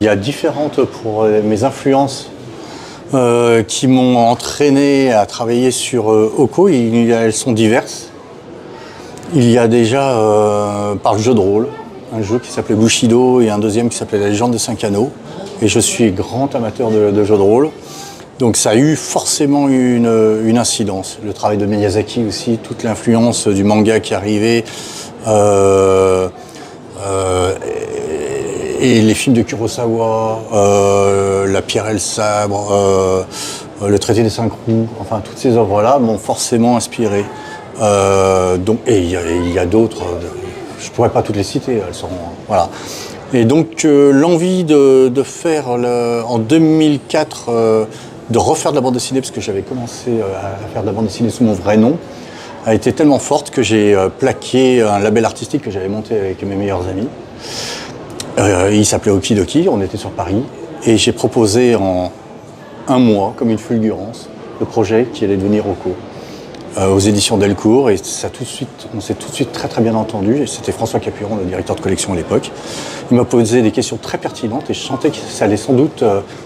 Il y a différentes pour mes influences qui m'ont entraîné à travailler sur Oko. Elles sont diverses. Il y a déjà par le jeu de rôle, un jeu qui s'appelait Bushido et un deuxième qui s'appelait La Légende des 5 Anneaux. Et je suis grand amateur de jeux de rôle. Donc ça a eu forcément une incidence. Le travail de Miyazaki aussi, toute l'influence du manga qui arrivait. Et les films de Kurosawa, La Pierre et le Sabre, Le Traité des 5 Roues, enfin toutes ces œuvres-là m'ont forcément inspiré. Il y a d'autres, je ne pourrais pas toutes les citer, elles sont, voilà. Et donc l'envie de faire en 2004, de refaire de la bande dessinée, parce que j'avais commencé à faire de la bande dessinée sous mon vrai nom, a été tellement forte que j'ai plaqué un label artistique que j'avais monté avec mes meilleurs amis. Il s'appelait Okidoki, on était sur Paris, et j'ai proposé en un mois, comme une fulgurance, le projet qui allait devenir Oko, aux éditions Delcourt, et on s'est tout de suite très très bien entendu. C'était François Capuron, le directeur de collection à l'époque. Il m'a posé des questions très pertinentes et je sentais que ça allait sans doute,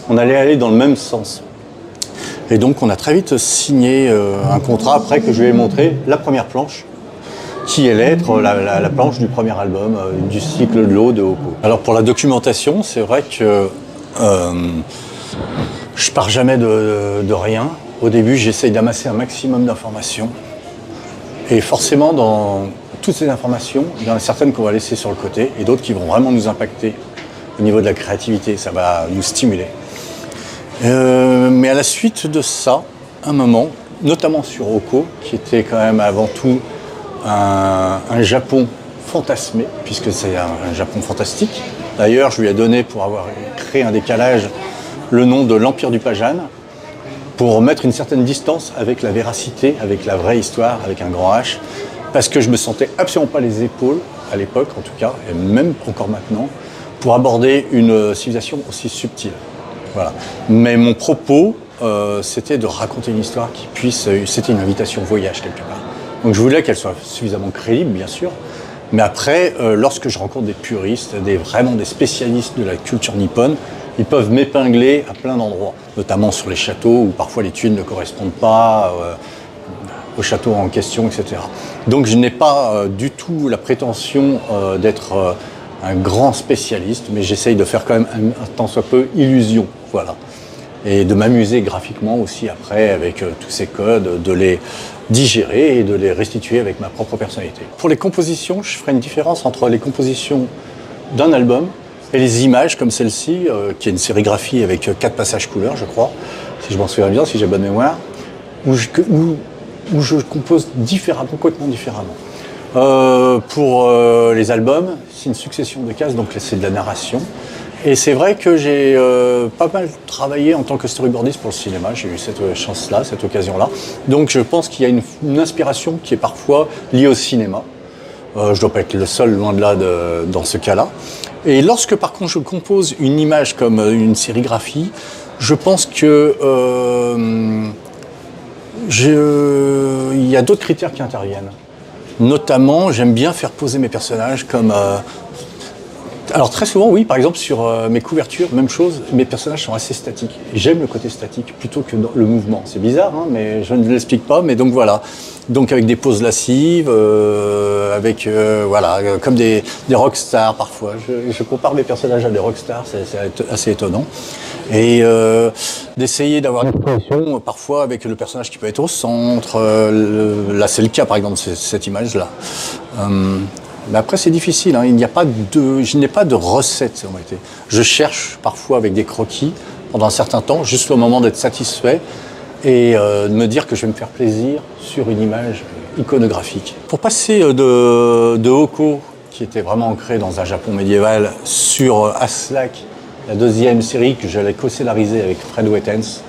on allait aller dans le même sens. Et donc on a très vite signé un contrat après que je lui ai montré la première planche, qui allait être la planche du premier album, du cycle de l'eau de Oko. Alors pour la documentation, c'est vrai que je pars jamais de rien. Au début, j'essaye d'amasser un maximum d'informations. Et forcément, dans toutes ces informations, il y en a certaines qu'on va laisser sur le côté et d'autres qui vont vraiment nous impacter au niveau de la créativité. Ça va nous stimuler. Mais à la suite de ça, un moment, notamment sur Oko, qui était quand même avant tout un Japon fantasmé, puisque c'est un Japon fantastique. D'ailleurs, je lui ai donné, pour avoir créé un décalage, le nom de l'Empire du Pajan, pour mettre une certaine distance avec la véracité, avec la vraie histoire, avec un grand H, parce que je me sentais absolument pas les épaules, à l'époque en tout cas, et même encore maintenant, pour aborder une civilisation aussi subtile. Voilà. Mais mon propos, c'était de raconter une histoire qui puisse... C'était une invitation au voyage quelque part. Donc je voulais qu'elle soit suffisamment crédible, bien sûr. Mais après, lorsque je rencontre des puristes, vraiment des spécialistes de la culture nippone, ils peuvent m'épingler à plein d'endroits, notamment sur les châteaux où parfois les tuiles ne correspondent pas au château en question, etc. Donc je n'ai pas du tout la prétention d'être un grand spécialiste, mais j'essaye de faire quand même un tant soit peu illusion, voilà. Et de m'amuser graphiquement aussi après avec tous ces codes, de les digérer et de les restituer avec ma propre personnalité. Pour les compositions, je ferai une différence entre les compositions d'un album et les images comme celle-ci, qui est une sérigraphie avec 4 passages couleurs, je crois, si je m'en souviens bien, si j'ai bonne mémoire, où je compose complètement différemment. Pour les albums, c'est une succession de cases, donc c'est de la narration. Et c'est vrai que j'ai pas mal travaillé en tant que storyboardiste pour le cinéma. J'ai eu cette chance-là, cette occasion-là. Donc je pense qu'il y a une inspiration qui est parfois liée au cinéma. Je ne dois pas être le seul, loin de là, dans ce cas-là. Et lorsque par contre je compose une image comme une sérigraphie, je pense que il y a d'autres critères qui interviennent. Notamment, j'aime bien faire poser mes personnages comme... Alors très souvent, oui, par exemple sur mes couvertures, même chose, mes personnages sont assez statiques. J'aime le côté statique plutôt que le mouvement. C'est bizarre, hein, mais je ne l'explique pas, mais donc voilà. Donc avec des poses lascives, voilà, comme des rockstars parfois. Je compare mes personnages à des rockstars, c'est assez étonnant. Et d'essayer d'avoir une expression parfois avec le personnage qui peut être au centre. Là, c'est le cas, par exemple, cette image-là. Mais après, c'est difficile, hein. Je n'ai pas de recette, en réalité. Je cherche parfois avec des croquis pendant un certain temps, juste au moment d'être satisfait et de me dire que je vais me faire plaisir sur une image iconographique. Pour passer de Oko, qui était vraiment ancré dans un Japon médiéval, sur Aslak, la deuxième série que j'allais co-scénariser avec Fred Wettens,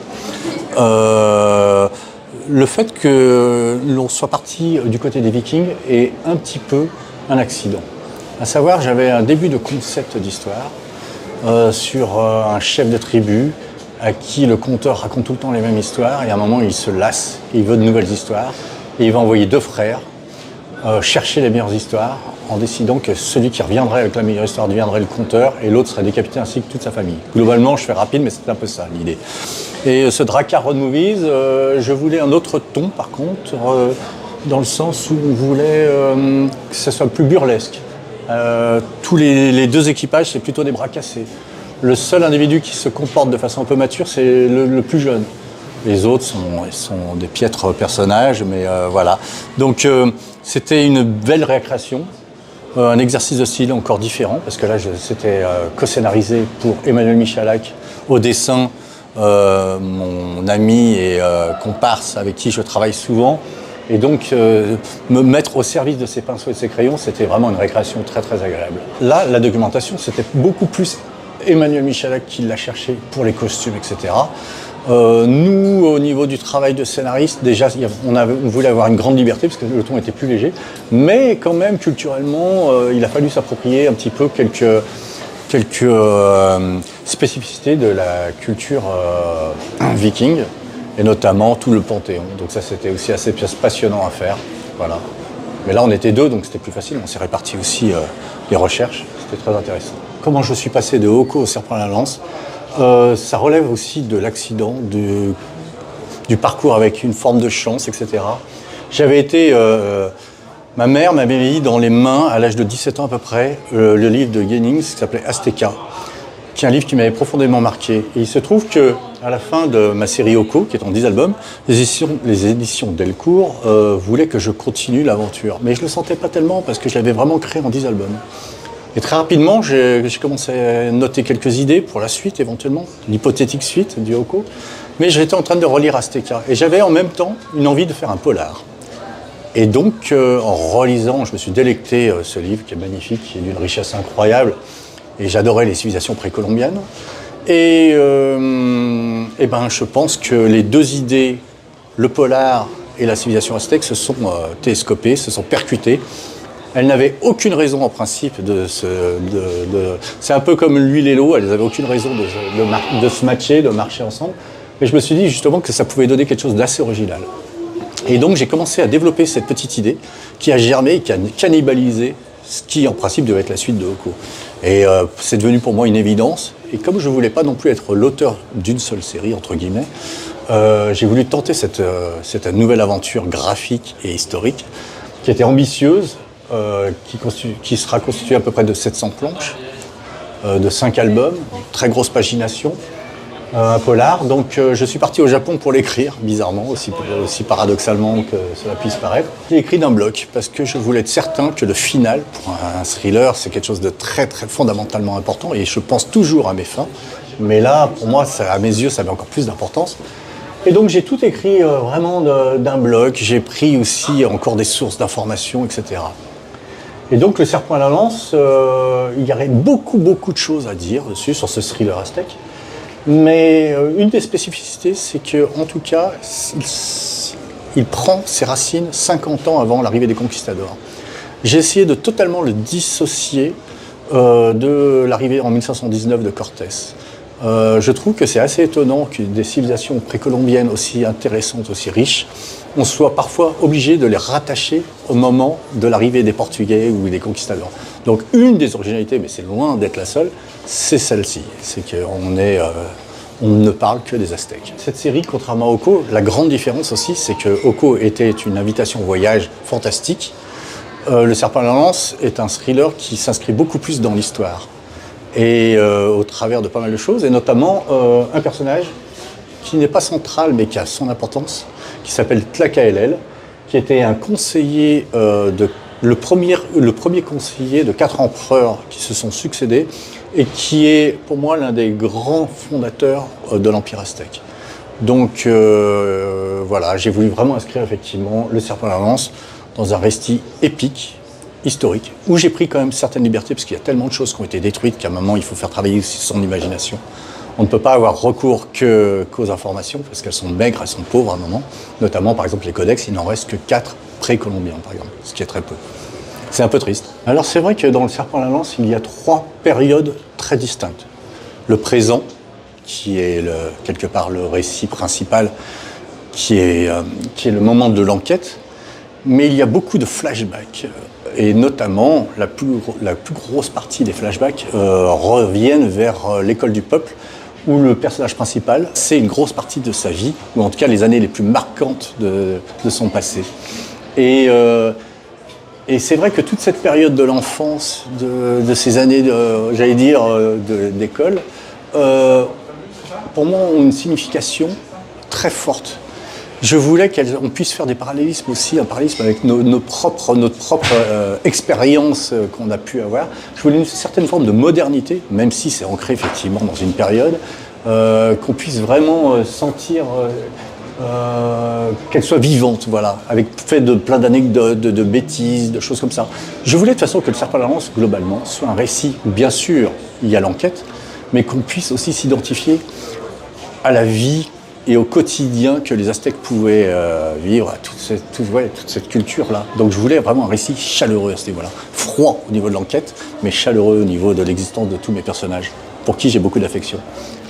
le fait que l'on soit parti du côté des Vikings est un petit peu un accident. À savoir, j'avais un début de concept d'histoire sur un chef de tribu à qui le conteur raconte tout le temps les mêmes histoires et à un moment il se lasse, il veut de nouvelles histoires et il va envoyer 2 frères chercher les meilleures histoires en décidant que celui qui reviendrait avec la meilleure histoire deviendrait le conteur et l'autre serait décapité ainsi que toute sa famille. Globalement, je fais rapide, mais c'est un peu ça l'idée. Et ce Drakkar Road Movies, je voulais un autre ton par contre, dans le sens où on voulait que ça soit plus burlesque. Tous les deux équipages, c'est plutôt des bras cassés. Le seul individu qui se comporte de façon un peu mature, c'est le plus jeune. Les autres sont des piètres personnages, mais voilà. Donc c'était une belle récréation, un exercice de style encore différent, parce que là c'était co-scénarisé pour Emmanuel Michalak au dessin, mon ami et comparse avec qui je travaille souvent. Et donc, me mettre au service de ses pinceaux et de ses crayons, c'était vraiment une récréation très très agréable. Là, la documentation, c'était beaucoup plus Emmanuel Michalak qui l'a cherché pour les costumes, etc. Nous, au niveau du travail de scénariste, déjà, on voulait avoir une grande liberté parce que le ton était plus léger, mais quand même, culturellement, il a fallu s'approprier un petit peu quelques spécificités de la culture viking, et notamment tout le Panthéon. Donc ça, c'était aussi assez passionnant à faire. Voilà. Mais là, on était deux, donc c'était plus facile. On s'est réparti aussi les recherches. C'était très intéressant. Comment je suis passé de Oko au Serpent à la Lance, ça relève aussi de l'accident, du parcours avec une forme de chance, etc. J'avais été... ma mère m'avait mis dans les mains, à l'âge de 17 ans à peu près, le livre de Jennings qui s'appelait Azteca, qui est un livre qui m'avait profondément marqué. Et il se trouve qu'à la fin de ma série Oko, qui est en 10 albums, les éditions Delcourt voulaient que je continue l'aventure. Mais je ne le sentais pas tellement parce que je l'avais vraiment créé en 10 albums. Et très rapidement, j'ai commencé à noter quelques idées pour la suite, éventuellement, l'hypothétique suite du Oko. Mais j'étais en train de relire Azteca. Et j'avais en même temps une envie de faire un polar. Et donc, en relisant, je me suis délecté ce livre qui est magnifique, qui est d'une richesse incroyable. Et j'adorais les civilisations précolombiennes. Et ben, je pense que les deux idées, le polar et la civilisation aztèque, se sont télescopées, se sont percutées. Elles n'avaient aucune raison en principe c'est un peu comme l'huile et l'eau, elles n'avaient aucune raison de se matcher, de marcher ensemble. Mais je me suis dit justement que ça pouvait donner quelque chose d'assez original. Et donc j'ai commencé à développer cette petite idée qui a germé et qui a cannibalisé ce qui en principe devait être la suite de Oko. Et c'est devenu pour moi une évidence. Et comme je ne voulais pas non plus être l'auteur d'une seule série, entre guillemets, j'ai voulu tenter cette nouvelle aventure graphique et historique qui était ambitieuse, qui sera constituée à peu près de 700 planches, de 5 albums, très grosse pagination, un polar. Donc je suis parti au Japon pour l'écrire, bizarrement, aussi paradoxalement que cela puisse paraître. J'ai écrit d'un bloc parce que je voulais être certain que le final, pour un thriller, c'est quelque chose de très très fondamentalement important et je pense toujours à mes fins. Mais là, pour moi, à mes yeux, ça avait encore plus d'importance. Et donc j'ai tout écrit vraiment d'un bloc. J'ai pris aussi encore des sources d'informations, etc. Et donc le Serpent à la Lance, il y aurait beaucoup de choses à dire dessus, sur ce thriller aztèque. Mais une des spécificités, c'est qu'en tout cas, il prend ses racines 50 ans avant l'arrivée des conquistadors. J'ai essayé de totalement le dissocier de l'arrivée en 1519 de Cortés. Je trouve que c'est assez étonnant que des civilisations précolombiennes aussi intéressantes, aussi riches, on soit parfois obligé de les rattacher au moment de l'arrivée des Portugais ou des conquistadors. Donc une des originalités, mais c'est loin d'être la seule, c'est celle-ci. C'est qu'on ne parle que des Aztèques. Cette série, contrairement à Oko, la grande différence aussi, c'est que Oko était une invitation au voyage fantastique. Le Serpent à la Lance est un thriller qui s'inscrit beaucoup plus dans l'histoire. Et au travers de pas mal de choses, et notamment un personnage qui n'est pas central, mais qui a son importance, qui s'appelle Tlacaelel, qui était un conseiller, le premier conseiller de 4 empereurs qui se sont succédés, et qui est pour moi l'un des grands fondateurs de l'Empire aztèque. Donc voilà, j'ai voulu vraiment inscrire effectivement le Serpent à la Lance dans un récit épique, historique, où j'ai pris quand même certaines libertés, parce qu'il y a tellement de choses qui ont été détruites qu'à un moment il faut faire travailler aussi son imagination. On ne peut pas avoir recours qu'aux informations, parce qu'elles sont maigres, elles sont pauvres à un moment. Notamment, par exemple, les codex, il n'en reste que 4 précolombiens, par exemple, ce qui est très peu. C'est un peu triste. Alors c'est vrai que dans le Serpent à la Lance, il y a 3 périodes très distinctes. Le présent, qui est quelque part le récit principal, qui est le moment de l'enquête. Mais il y a beaucoup de flashbacks. Et notamment, la plus grosse partie des flashbacks reviennent vers l'école du peuple, où le personnage principal, c'est une grosse partie de sa vie, ou en tout cas les années les plus marquantes de son passé. Et c'est vrai que toute cette période de l'enfance, de ces années, d'école, pour moi, ont une signification très forte. Je voulais qu'on puisse faire des parallélismes aussi, un parallélisme avec notre propre expérience qu'on a pu avoir. Je voulais une certaine forme de modernité, même si c'est ancré effectivement dans une période, qu'on puisse vraiment sentir qu'elle soit vivante, voilà, avec fait de plein d'anecdotes, de bêtises, de choses comme ça. Je voulais de toute façon que le Serpent à la Lance, globalement, soit un récit où bien sûr il y a l'enquête, mais qu'on puisse aussi s'identifier à la vie et au quotidien que les Aztèques pouvaient vivre, à toute cette culture-là. Donc je voulais vraiment un récit chaleureux à ce niveau-là. Froid au niveau de l'enquête, mais chaleureux au niveau de l'existence de tous mes personnages, pour qui j'ai beaucoup d'affection.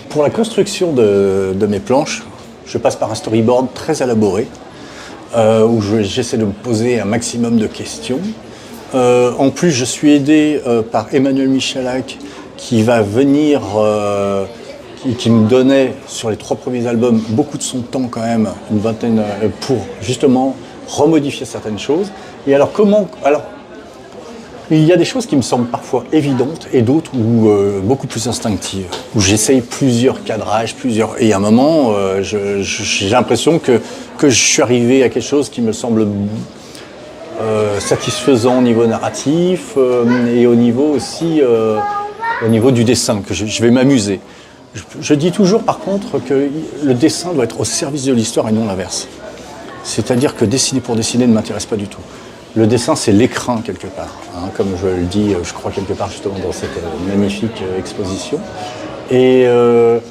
Pour la construction de mes planches, je passe par un storyboard très élaboré, où j'essaie de me poser un maximum de questions. En plus, je suis aidé par Emmanuel Michalak, qui va venir... qui me donnait, sur les 3 premiers albums, beaucoup de son temps quand même, une vingtaine, pour justement remodifier certaines choses. Et alors il y a des choses qui me semblent parfois évidentes et d'autres beaucoup plus instinctives, où j'essaye plusieurs cadrages, et à un moment, j'ai l'impression que je suis arrivé à quelque chose qui me semble satisfaisant au niveau narratif et au niveau aussi au niveau du dessin, que je vais m'amuser. Je dis toujours par contre que le dessin doit être au service de l'histoire et non l'inverse. C'est-à-dire que dessiner pour dessiner ne m'intéresse pas du tout. Le dessin, c'est l'écrin quelque part, hein, comme je le dis, je crois quelque part justement dans cette magnifique exposition. Et le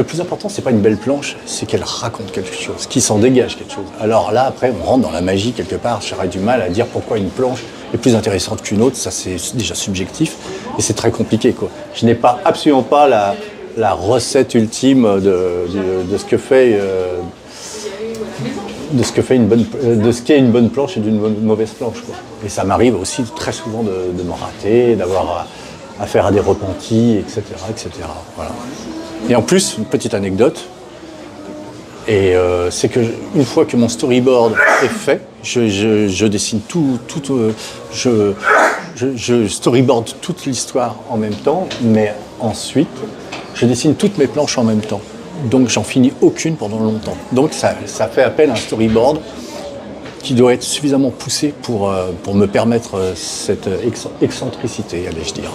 plus important, c'est pas une belle planche, c'est qu'elle raconte quelque chose, qu'il s'en dégage quelque chose. Alors là, après, on rentre dans la magie quelque part. J'aurais du mal à dire pourquoi une planche est plus intéressante qu'une autre. Ça, c'est déjà subjectif et c'est très compliqué, quoi. Je n'ai absolument pas la recette ultime de ce que fait ce qu'est une bonne planche et d'une mauvaise planche, quoi. Et ça m'arrive aussi très souvent de m'en rater, d'avoir affaire à des repentis, etc., etc. Voilà. Et en plus, une petite anecdote, c'est que une fois que mon storyboard est fait, je dessine je storyboard toute l'histoire en même temps, mais ensuite, je dessine toutes mes planches en même temps. Donc j'en finis aucune pendant longtemps. Donc ça fait appel à un storyboard qui doit être suffisamment poussé pour me permettre cette excentricité, allais-je dire.